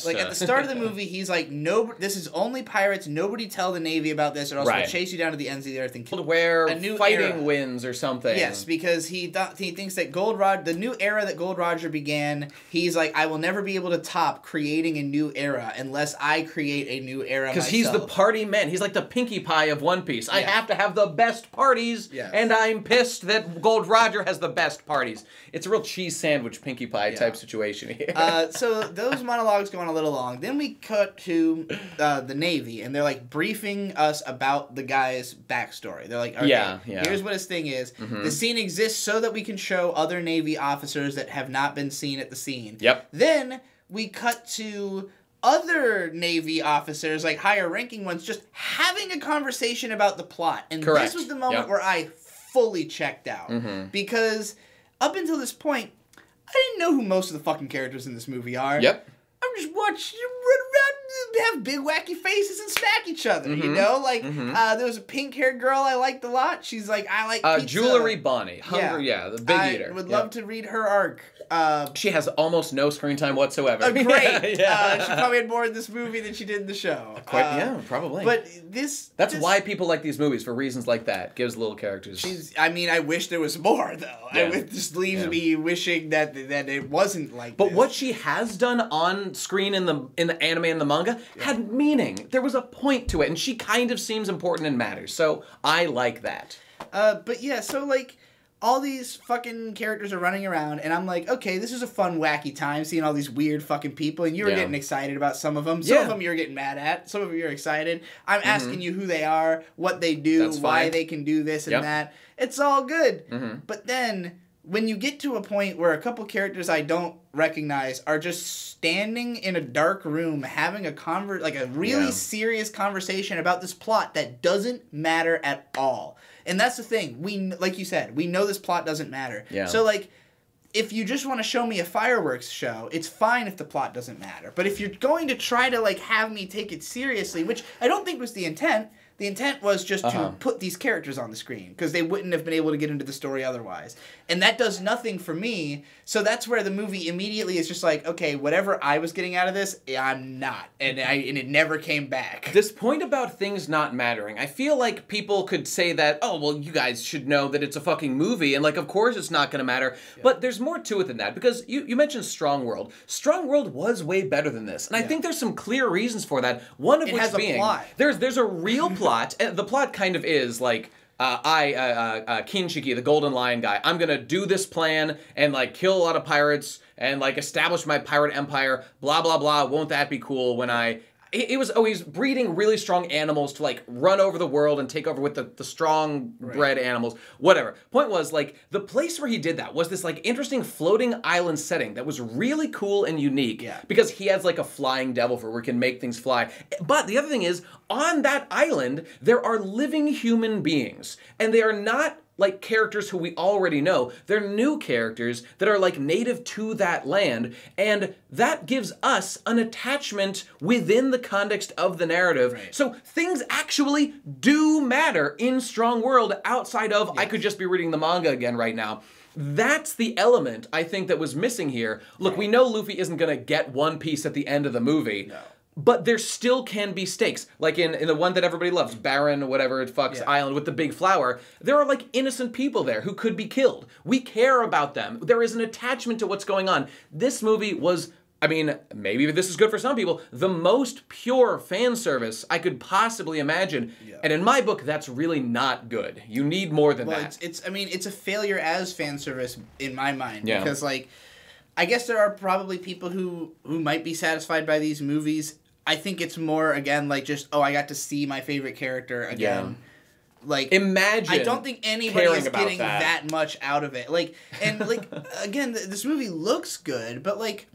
Like, at the start of the movie, he's like, no, this is only pirates. Nobody tell the Navy about this, or else we'll chase you down to the ends of the earth and kill. Where fighting wins or something. Yes, because he thinks that the new era that Gold Roger began, he's like, I will never be able to top creating a new era unless I create a new era myself. Because he's the party man. He's like the Pinkie Pie of One Piece. I have to have the best parties, and I'm pissed that Gold Roger has the best parties. It's a real cheese sandwich Pinkie Pie type situation here. So those monologues go on a little long. Then we cut to the Navy, and they're like briefing us about the guy's backstory. They're like, okay, here's what his thing is. The scene exists so that we can show other Navy officers that have not been seen at the scene. Yep. Then we cut to other Navy officers, like higher ranking ones, just having a conversation about the plot. And this was the moment where I fully checked out. Because up until this point, I didn't know who most of the fucking characters in this movie are. Yep. I'm just watching them run around, have big wacky faces, and smack each other, you know? Like, there was a pink-haired girl I liked a lot. She's like, I like pizza. Jewelry Bonnie. The big eater. I would love to read her arc. She has almost no screen time whatsoever. Great. She probably had more in this movie than she did in the show. Probably. But That's why people like these movies, for reasons like that. Gives little characters. I wish there was more, though. It just leaves me wishing that it wasn't like But this. what she has done on screen in the anime and the manga had meaning. There was a point to it, and she kind of seems important and matters. So I like that. But yeah, so like, all these fucking characters are running around, and I'm like, okay, this is a fun, wacky time, seeing all these weird fucking people, and you were getting excited about some of them. Some of them you're getting mad at. Some of them you're excited. I'm asking you who they are, what they do, why they can do this and that. It's all good. But then, when you get to a point where a couple characters I don't recognize are just standing in a dark room having a really serious conversation about this plot that doesn't matter at all. And that's the thing. Like you said, we know this plot doesn't matter. Yeah. So, like, if you just want to show me a fireworks show, it's fine if the plot doesn't matter. But if you're going to try to, like, have me take it seriously, which I don't think was the intent. The intent was just to put these characters on the screen, because they wouldn't have been able to get into the story otherwise. And that does nothing for me. So that's where the movie immediately is just like, okay, whatever I was getting out of this, I'm not. And it never came back. This point about things not mattering, I feel like people could say that, oh, well, you guys should know that it's a fucking movie, and, like, of course it's not going to matter. Yeah. But there's more to it than that, because you mentioned Strong World. Strong World was way better than this. And I think there's some clear reasons for that. One of which being, there's a real plot. The plot kind of is like, Kinshiki, the Golden Lion guy, I'm gonna do this plan and, like, kill a lot of pirates and, like, establish my pirate empire, blah, blah, blah. Won't that be cool when he's breeding really strong animals to, like, run over the world and take over with the strong bred animals, whatever. Point was, like, the place where he did that was this, like, interesting floating island setting that was really cool and unique because he has, like, a flying devil where he can make things fly. But the other thing is, on that island, there are living human beings, and they are not like characters who we already know. They're new characters that are, like, native to that land, and that gives us an attachment within the context of the narrative. Right. So things actually do matter in Strong World outside of, I could just be reading the manga again right now. That's the element, I think, that was missing here. Look, we know Luffy isn't going to get One Piece at the end of the movie. No. But there still can be stakes. Like in the one that everybody loves, Baron, whatever it fucks, Island with the big flower, there are, like, innocent people there who could be killed. We care about them. There is an attachment to what's going on. This movie was I mean, maybe this is good for some people, the most pure fan service I could possibly imagine. Yeah. And in my book, that's really not good. You need more than that. I mean, it's a failure as fan service in my mind. Yeah. Because, like, I guess there are probably people who might be satisfied by these movies. I think it's more, again, like just, oh, I got to see my favorite character again. Yeah. Like, imagine. I don't think anybody is getting that much out of it. Like, and like, again, this movie looks good, but like,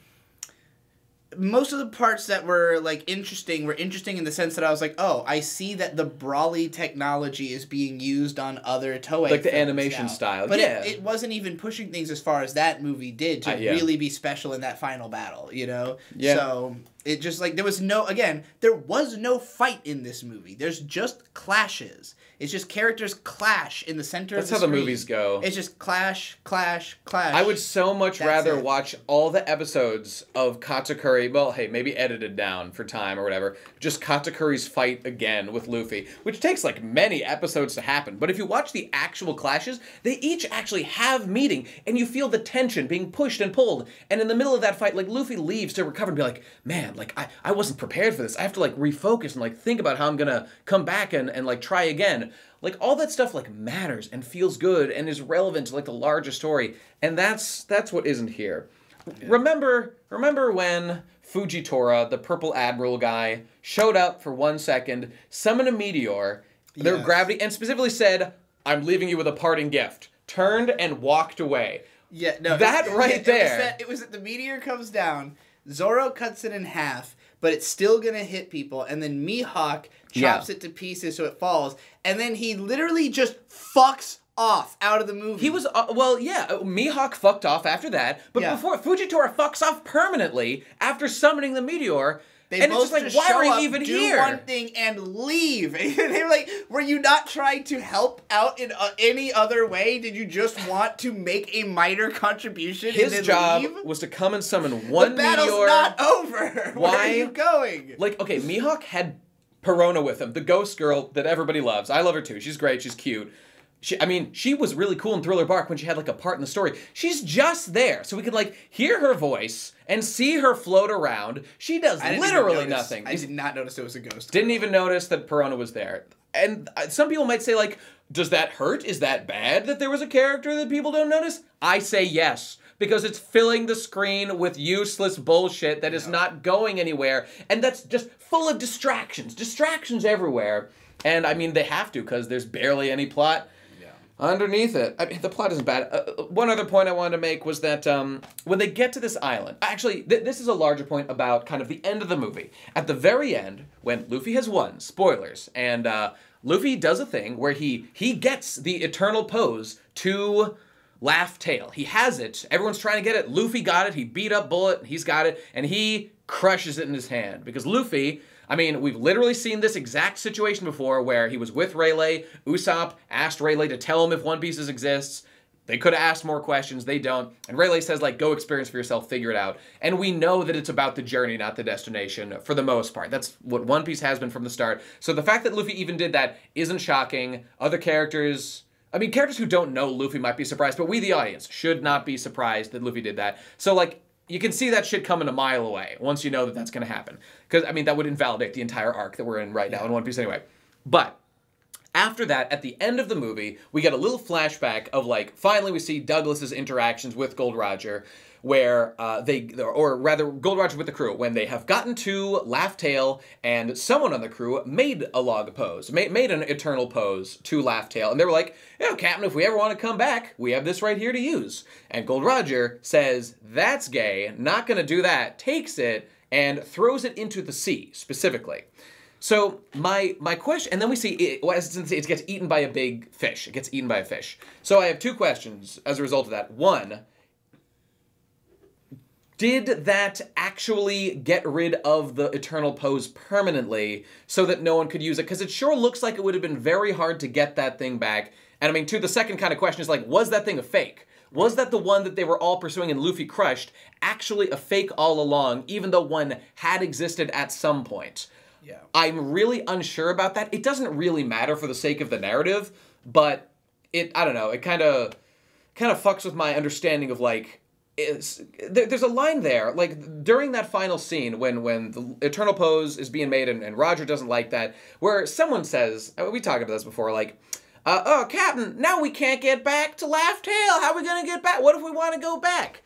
most of the parts that were like interesting in the sense that I was like, oh, I see that the Brawly technology is being used on other Toei like the animation now. Style. But yeah. it wasn't even pushing things as far as that movie did to really be special in that final battle, you know? Yeah. So it just like there was no fight in this movie. There's just clashes. It's just characters clash in the center of the screen. That's how the movies go. It's just clash, clash, clash. I would so much rather watch all the episodes of Katakuri, well, hey, maybe edited down for time or whatever, just Katakuri's fight again with Luffy, which takes like many episodes to happen. But if you watch the actual clashes, they each actually have meeting, and you feel the tension being pushed and pulled. And in the middle of that fight, like, Luffy leaves to recover and be like, man, like, I wasn't prepared for this. I have to, like, refocus and, like, think about how I'm gonna come back and like, try again. Like, all that stuff, like, matters and feels good and is relevant to, like, the larger story. And that's what isn't here. Yeah. Remember when Fujitora, the Purple Admiral guy, showed up for 1 second, summoned a meteor, their gravity, and specifically said, I'm leaving you with a parting gift. Turned and walked away. Yeah, no. It was that the meteor comes down, Zoro cuts it in half, but it's still gonna hit people, and then Mihawk chops it to pieces so it falls, and then he literally just fucks off out of the movie. He was, Mihawk fucked off after that, but before, Fujitora fucks off permanently after summoning the meteor. They both just why are you even here? Do one thing and leave. They were like, were you not trying to help out in any other way? Did you just want to make a minor contribution? His job was to come and summon one meteor. The battle's not over. Why? Where are you going? Like, okay, Mihawk had Perona with him, the ghost girl that everybody loves. I love her too. She's great. She's cute. She was really cool in Thriller Bark when she had, like, a part in the story. She's just there, so we could, like, hear her voice and see her float around. She does literally nothing. I did not notice it was a ghost. Didn't even notice that Perona was there. And some people might say, like, does that hurt? Is that bad that there was a character that people don't notice? I say yes, because it's filling the screen with useless bullshit that is not going anywhere, and that's just full of distractions. Distractions everywhere. And, I mean, they have to, because there's barely any plot underneath it. I mean, the plot isn't bad. One other point I wanted to make was that when they get to this island, actually, this is a larger point about kind of the end of the movie. At the very end, when Luffy has won, spoilers, and Luffy does a thing where he gets the eternal pose to Laugh Tale. He has it. Everyone's trying to get it. Luffy got it. He beat up Bullet. He's got it. And he crushes it in his hand. Because Luffy... I mean, we've literally seen this exact situation before where he was with Rayleigh. Usopp asked Rayleigh to tell him if One Piece exists. They could have asked more questions. They don't. And Rayleigh says, like, go experience for yourself, figure it out. And we know that it's about the journey, not the destination, for the most part. That's what One Piece has been from the start. So the fact that Luffy even did that isn't shocking. Other characters... I mean, characters who don't know Luffy might be surprised, but we, the audience, should not be surprised that Luffy did that. So, like... You can see that shit coming a mile away once you know that that's going to happen. Because, I mean, that would invalidate the entire arc that we're in right now in One Piece anyway. But after that, at the end of the movie, we get a little flashback of, like, finally we see Douglas's interactions with Gold Roger, where Gold Roger with the crew, when they have gotten to Laugh Tale, and someone on the crew made a log pose, made an eternal pose to Laugh Tale, and they were like, you know, Captain, if we ever want to come back, we have this right here to use. And Gold Roger says, that's gay, not gonna do that, takes it, and throws it into the sea, specifically. So, my question, and then we see, it gets eaten by a big fish. It gets eaten by a fish. So I have two questions as a result of that. One, did that actually get rid of the eternal pose permanently so that no one could use it? Because it sure looks like it would have been very hard to get that thing back. And I mean, the second kind of question is, like, was that thing a fake? Was that the one that they were all pursuing and Luffy crushed actually a fake all along, even though one had existed at some point? Yeah. I'm really unsure about that. It doesn't really matter for the sake of the narrative, but I don't know, it kind of fucks with my understanding of, like, there's a line there, like during that final scene when the Eternal Pose is being made and Roger doesn't like that, where someone says, we talked about this before, like, oh, Captain, now we can't get back to Laugh Tale. How are we going to get back? What if we want to go back?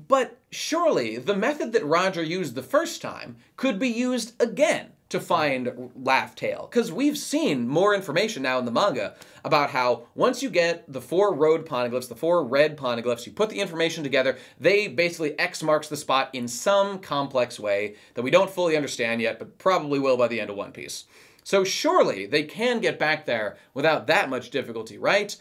But surely the method that Roger used the first time could be used again to find Laugh Tale. Because we've seen more information now in the manga about how once you get the 4 road poneglyphs, the 4 red poneglyphs, you put the information together, they basically X marks the spot in some complex way that we don't fully understand yet, but probably will by the end of One Piece. So surely they can get back there without that much difficulty, right?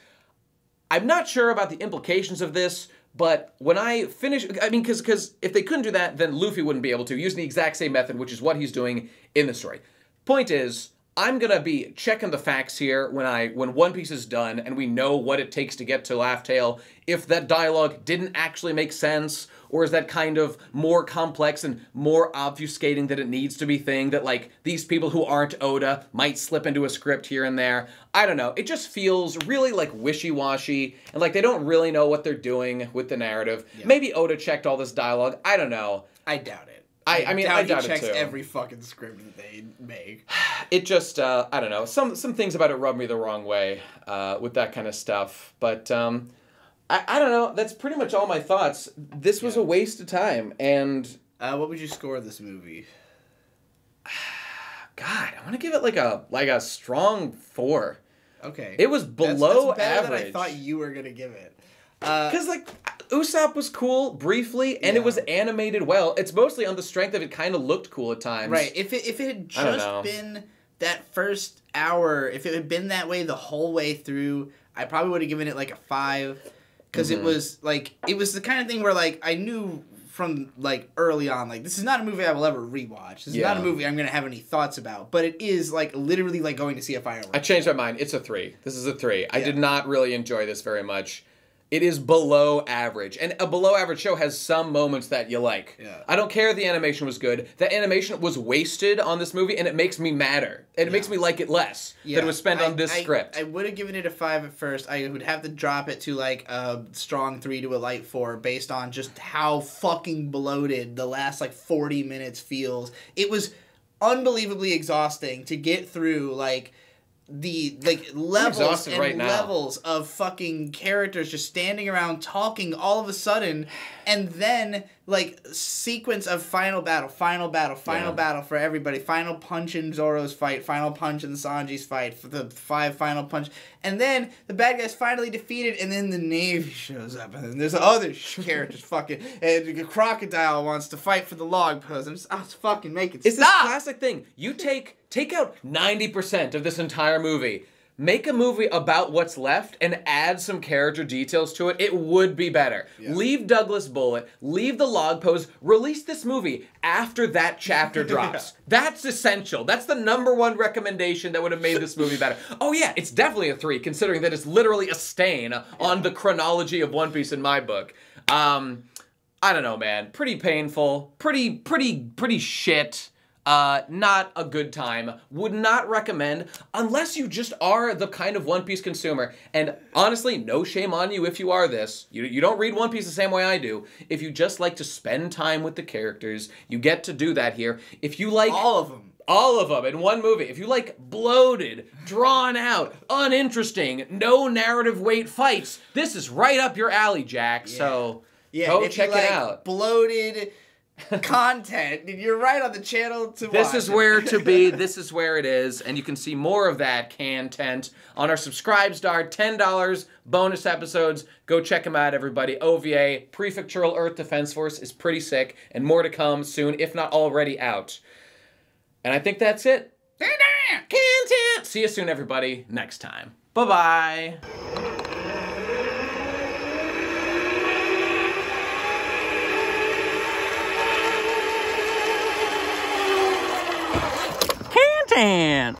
I'm not sure about the implications of this, but when I finish, I mean, because if they couldn't do that, then Luffy wouldn't be able to, using the exact same method, which is what he's doing in the story. Point is, I'm going to be checking the facts here when One Piece is done and we know what it takes to get to Laugh Tale. If that dialogue didn't actually make sense, or is that kind of more complex and more obfuscating than it needs to be thing that, like, these people who aren't Oda might slip into a script here and there. I don't know. It just feels really, like, wishy-washy, and, like, they don't really know what they're doing with the narrative. Yeah. Maybe Oda checked all this dialogue. I don't know. I doubt it. I mean, I doubt it too. He checks every fucking script that they make. It just, I don't know. Some things about it rub me the wrong way with that kind of stuff. But I don't know. That's pretty much all my thoughts. This was a waste of time. And what would you score this movie? God, I want to give it like a strong 4. Okay. It was below that's better average. Than I thought you were gonna give it. Because, like, Usopp was cool briefly, and it was animated well. It's mostly on the strength of it kind of looked cool at times. Right. If it had just been that first hour, if it had been that way the whole way through, I probably would have given it, like, a 5. Because it was, like, it was the kind of thing where, like, I knew from, like, early on, like, this is not a movie I will ever rewatch. This is not a movie I'm going to have any thoughts about. But it is, like, literally like going to see a fireworks. I changed my mind. It's a 3. This is a 3. I did not really enjoy this very much. It is below average. And a below average show has some moments that you like. Yeah. I don't care if the animation was good. The animation was wasted on this movie, and it makes me madder. It makes me like it less than it was spent on this script. I would have given it a 5 at first. I would have to drop it to, like, a strong 3 to a light 4 based on just how fucking bloated the last, like, 40 minutes feels. It was unbelievably exhausting to get through, like, the, like, levels and levels of fucking characters just standing around talking all of a sudden, and then, like, sequence of final battle for everybody, final punch in Zoro's fight, final punch in Sanji's fight, for the 5 final punch, and then the bad guy's finally defeated, and then the Navy shows up, and then there's other characters fucking, and Crocodile wants to fight for the log post. It's fucking make it stop. It's this classic thing. You take out 90% of this entire movie, make a movie about what's left, and add some character details to it, it would be better. Yeah. Leave Douglas Bullet, leave the log pose, release this movie after that chapter drops. That's essential. That's the #1 recommendation that would have made this movie better. Oh yeah, it's definitely a 3, considering that it's literally a stain on the chronology of One Piece in my book. I don't know, man. Pretty painful. Pretty shit. Not a good time. Would not recommend unless you just are the kind of One Piece consumer. And honestly, no shame on you if you are this. You don't read One Piece the same way I do. If you just like to spend time with the characters, you get to do that here. If you like all of them. All of them in one movie. If you like bloated, drawn out, uninteresting, no narrative weight fights, this is right up your alley, Jack. Yeah. So go check it out. Bloated content, you're right on the channel to watch. This is where to be. This is where it is, and you can see more of that content on our Subscribestar $10 bonus episodes. Go check them out, everybody. OVA Prefectural Earth Defense Force is pretty sick, and more to come soon, if not already out. And I think that's it. Content. See you soon, everybody. Next time. Bye-bye. Content.